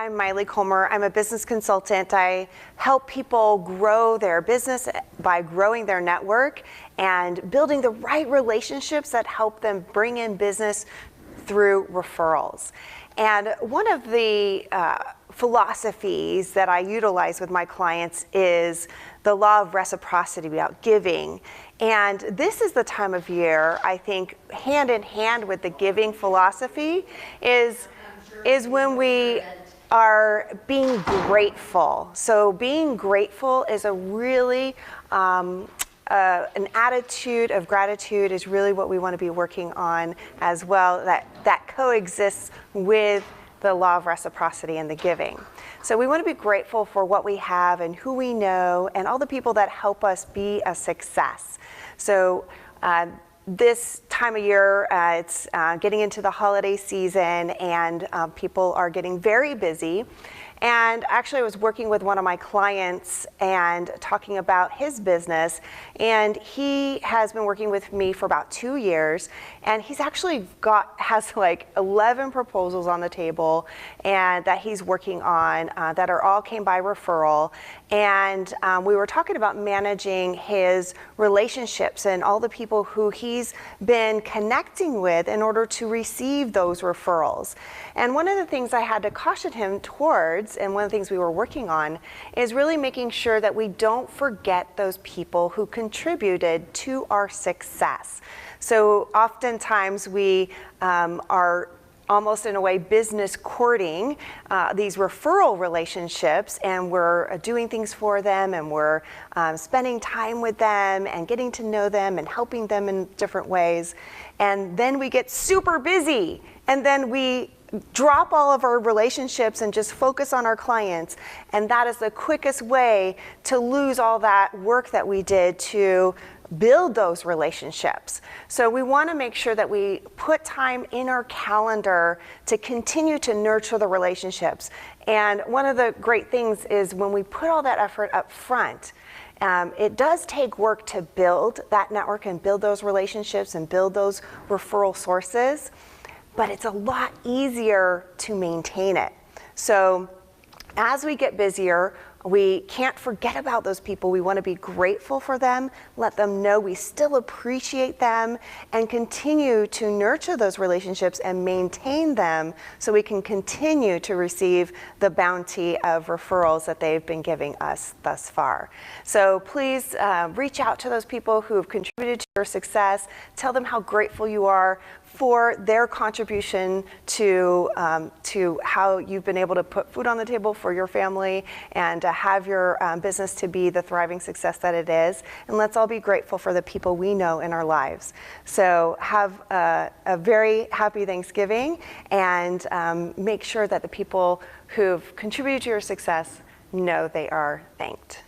I'm Maile Collmer. I'm a business consultant. I help people grow their business by growing their network and building the right relationships that help them bring in business through referrals. And one of the philosophies that I utilize with my clients is the law of reciprocity about giving. And this is the time of year, I think, hand in hand with the giving philosophy is when we are being grateful. So being grateful is a really, an attitude of gratitude is really what we want to be working on as well, that coexists with the law of reciprocity and the giving. So we want to be grateful for what we have and who we know and all the people that help us be a success. So this time of year, it's getting into the holiday season, and people are getting very busy. And actually, I was working with one of my clients and talking about his business, and he has been working with me for about 2 years, and he's actually has like 11 proposals on the table and that he's working on that are all came by referral. And we were talking about managing his relationships and all the people who he's been connecting with in order to receive those referrals. And one of the things I had to caution him towards, and one of the things we were working on, is really making sure that we don't forget those people who contributed to our success. So oftentimes we are almost in a way business courting these referral relationships, and we're doing things for them, and we're spending time with them and getting to know them and helping them in different ways. And then we get super busy, and then we drop all of our relationships and just focus on our clients. And that is the quickest way to lose all that work that we did to build those relationships. So we want to make sure that we put time in our calendar to continue to nurture the relationships. And one of the great things is when we put all that effort up front, it does take work to build that network and build those relationships and build those referral sources, but it's a lot easier to maintain it. So as we get busier, we can't forget about those people. We want to be grateful for them, let them know we still appreciate them, and continue to nurture those relationships and maintain them so we can continue to receive the bounty of referrals that they've been giving us thus far. So please reach out to those people who have contributed to your success. Tell them how grateful you are for their contribution to how you've been able to put food on the table for your family and have your business to be the thriving success that it is. And let's all be grateful for the people we know in our lives. So have a very happy Thanksgiving, and make sure that the people who've contributed to your success know they are thanked.